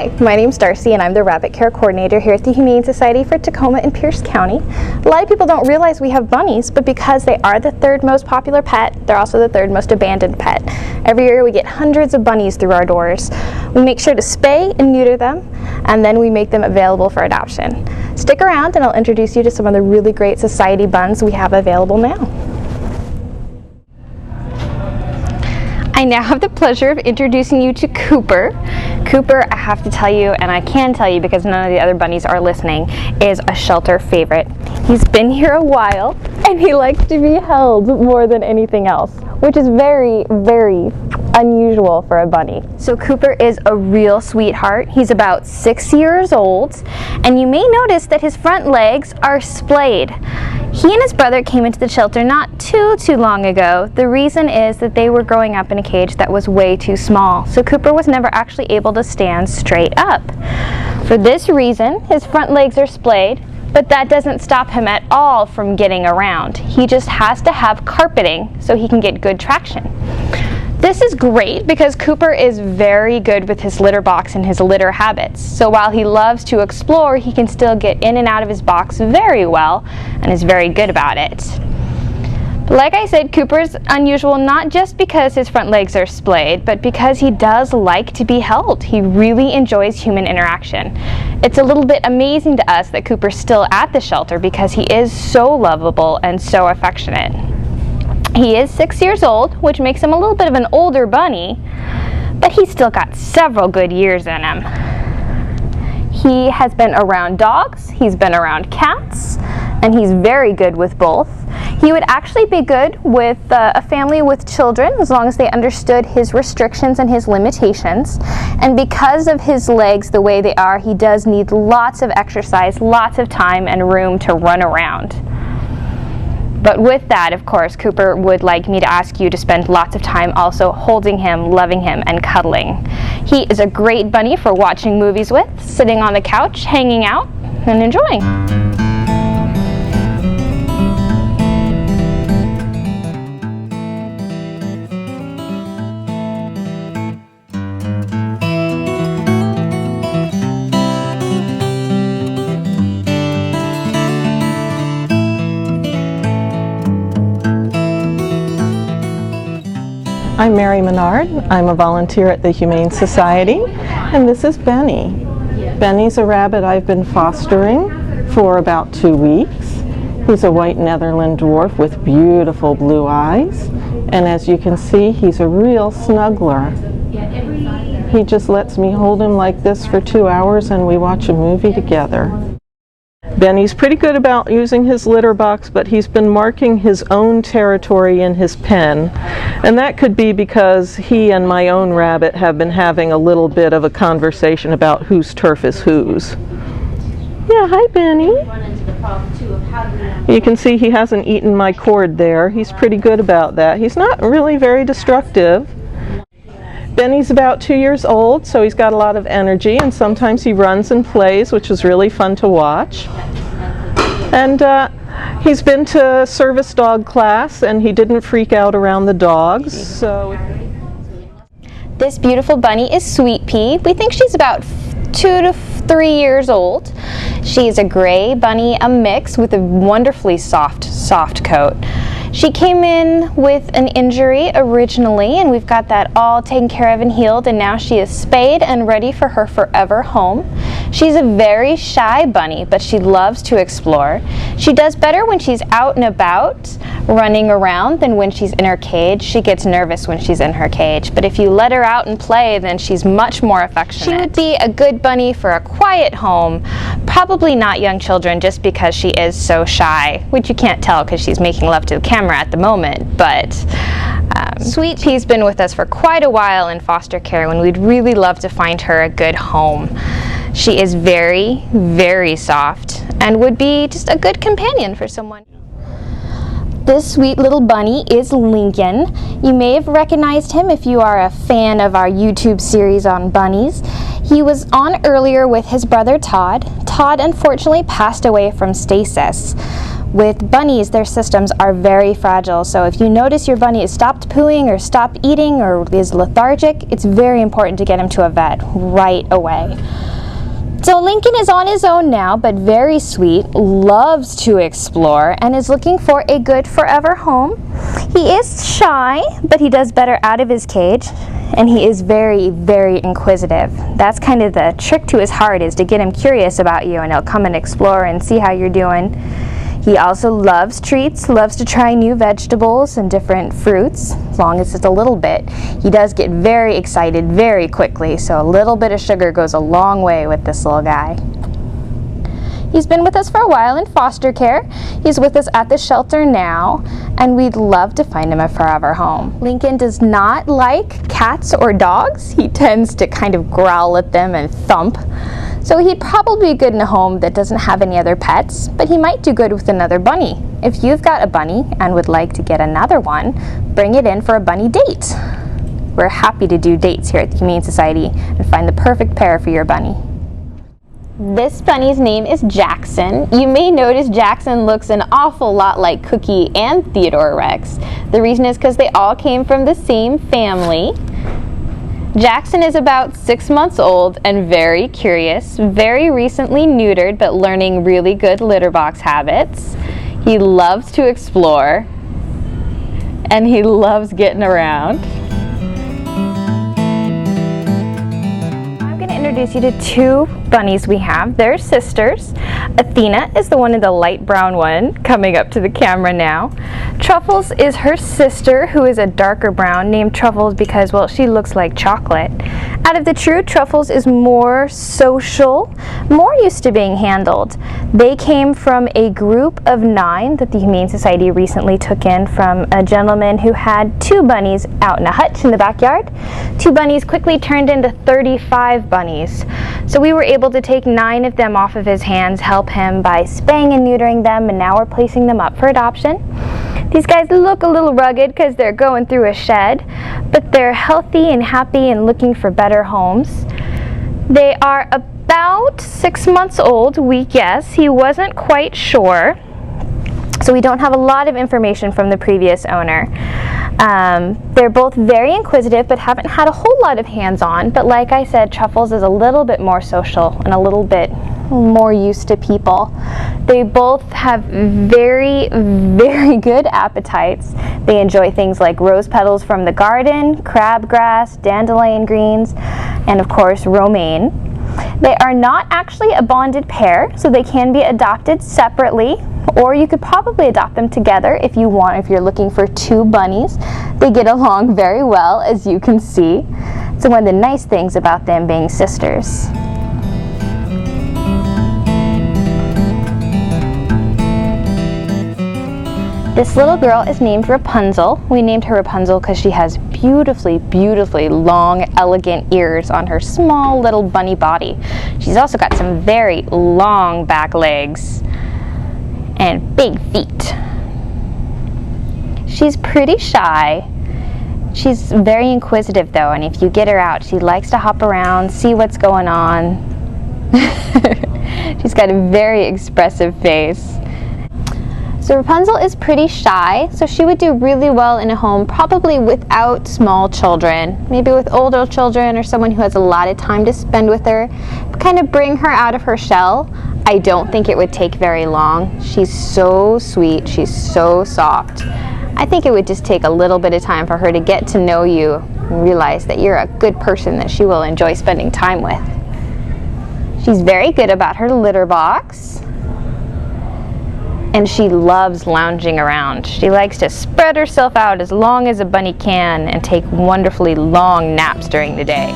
Hi, my name's Darcy and I'm the Rabbit Care Coordinator here at the Humane Society for Tacoma and Pierce County. A lot of people don't realize we have bunnies, but because they are the third most popular pet, they're also the third most abandoned pet. Every year we get hundreds of bunnies through our doors. We make sure to spay and neuter them, and then we make them available for adoption. Stick around and I'll introduce you to some of the really great society buns we have available now. I now have the pleasure of introducing you to Cooper. Cooper, I have to tell you, and I can tell you because none of the other bunnies are listening, is a shelter favorite. He's been here a while, and he likes to be held more than anything else, which is very, very unusual for a bunny. So Cooper is a real sweetheart. He's about 6 years old, and you may notice that his front legs are splayed. He and his brother came into the shelter not too long ago. The reason is that they were growing up in a cage that was way too small, so Cooper was never actually able to stand straight up. For this reason, his front legs are splayed, but that doesn't stop him at all from getting around. He just has to have carpeting so he can get good traction. This is great because Cooper is very good with his litter box and his litter habits. So while he loves to explore, he can still get in and out of his box very well and is very good about it. But like I said, Cooper's unusual not just because his front legs are splayed, but because he does like to be held. He really enjoys human interaction. It's a little bit amazing to us that Cooper's still at the shelter because he is so lovable and so affectionate. He is 6 years old, which makes him a little bit of an older bunny, but he's still got several good years in him. He has been around dogs, he's been around cats, and he's very good with both. He would actually be good with a family with children as long as they understood his restrictions and his limitations. And because of his legs the way they are, he does need lots of exercise, lots of time and room to run around. But with that, of course, Cooper would like me to ask you to spend lots of time also holding him, loving him, and cuddling. He is a great bunny for watching movies with, sitting on the couch, hanging out, and enjoying. I'm Mary Menard. I'm a volunteer at the Humane Society, and this is Benny. Benny's a rabbit I've been fostering for about 2 weeks. He's a white Netherland dwarf with beautiful blue eyes, and as you can see, he's a real snuggler. He just lets me hold him like this for 2 hours and we watch a movie together. Benny's pretty good about using his litter box, but he's been marking his own territory in his pen. And that could be because he and my own rabbit have been having a little bit of a conversation about whose turf is whose. Yeah, hi Benny. You can see he hasn't eaten my cord there. He's pretty good about that. He's not really very destructive. Benny's about 2 years old, so he's got a lot of energy, and sometimes he runs and plays, which is really fun to watch. And he's been to service dog class, and he didn't freak out around the dogs. So This beautiful bunny is Sweet Pea. We think she's about 2 to 3 years old. She is a gray bunny, a mix with a wonderfully soft coat. She came in with an injury originally, and we've got that all taken care of and healed, and now she is spayed and ready for her forever home. She's a very shy bunny, but she loves to explore. She does better when she's out and about, running around, than when she's in her cage. She gets nervous when she's in her cage, but if you let her out and play, then she's much more affectionate. She would be a good bunny for a quiet home, probably not young children just because she is so shy, which you can't tell because she's making love to the camera at the moment, but Sweet Pea's been with us for quite a while in foster care, and we'd really love to find her a good home. She is very, very soft and would be just a good companion for someone. This sweet little bunny is Lincoln. You may have recognized him if you are a fan of our YouTube series on bunnies. He was on earlier with his brother Todd. Todd unfortunately passed away from stasis. With bunnies, their systems are very fragile, so if you notice your bunny has stopped pooing or stopped eating or is lethargic, it's very important to get him to a vet right away. So Lincoln is on his own now, but very sweet, loves to explore, and is looking for a good forever home. He is shy, but he does better out of his cage, and he is very, very inquisitive. That's kind of the trick to his heart, is to get him curious about you, and he'll come and explore and see how you're doing. He also loves treats, loves to try new vegetables and different fruits, as long as it's a little bit. He does get very excited very quickly, so a little bit of sugar goes a long way with this little guy. He's been with us for a while in foster care. He's with us at the shelter now, and we'd love to find him a forever home. Lincoln does not like cats or dogs. He tends to kind of growl at them and thump. So he'd probably be good in a home that doesn't have any other pets, but he might do good with another bunny. If you've got a bunny and would like to get another one, bring it in for a bunny date. We're happy to do dates here at the Humane Society and find the perfect pair for your bunny. This bunny's name is Jackson. You may notice Jackson looks an awful lot like Cookie and Theodore Rex. The reason is because they all came from the same family. Jackson is about 6 months old and very curious, very recently neutered but learning really good litter box habits. He loves to explore and he loves getting around. I'm going to introduce you to two bunnies we have. They're sisters. Athena is the one in the light brown one coming up to the camera now. Truffles is her sister, who is a darker brown, named Truffles because, well, she looks like chocolate. Out of the two, Truffles is more social, more used to being handled. They came from a group of 9 that the Humane Society recently took in from a gentleman who had 2 bunnies out in a hutch in the backyard. 2 bunnies quickly turned into 35 bunnies. So we were able to take 9 of them off of his hands, help him by spaying and neutering them, and now we're placing them up for adoption. These guys look a little rugged because they're going through a shed, but they're healthy and happy and looking for better homes. They are about 6 months old, we guess. He wasn't quite sure, so we don't have a lot of information from the previous owner. They're both very inquisitive but haven't had a whole lot of hands-on, but like I said, Truffles is a little bit more social and a little bit more used to people. They both have very, very good appetites. They enjoy things like rose petals from the garden, crabgrass, dandelion greens, and of course romaine. They are not actually a bonded pair, so they can be adopted separately, or you could probably adopt them together if you want, if you're looking for 2 bunnies. They get along very well, as you can see. So one of the nice things about them being sisters. This little girl is named Rapunzel. We named her Rapunzel because she has beautifully, beautifully long, elegant ears on her small little bunny body. She's also got some very long back legs and big feet. She's pretty shy. She's very inquisitive though, and if you get her out, she likes to hop around, see what's going on. She's got a very expressive face. So Rapunzel is pretty shy, so she would do really well in a home probably without small children, maybe with older children or someone who has a lot of time to spend with her, kind of bring her out of her shell. I don't think it would take very long. She's so sweet, she's so soft. I think it would just take a little bit of time for her to get to know you and realize that you're a good person that she will enjoy spending time with. She's very good about her litter box. And she loves lounging around. She likes to spread herself out as long as a bunny can and take wonderfully long naps during the day.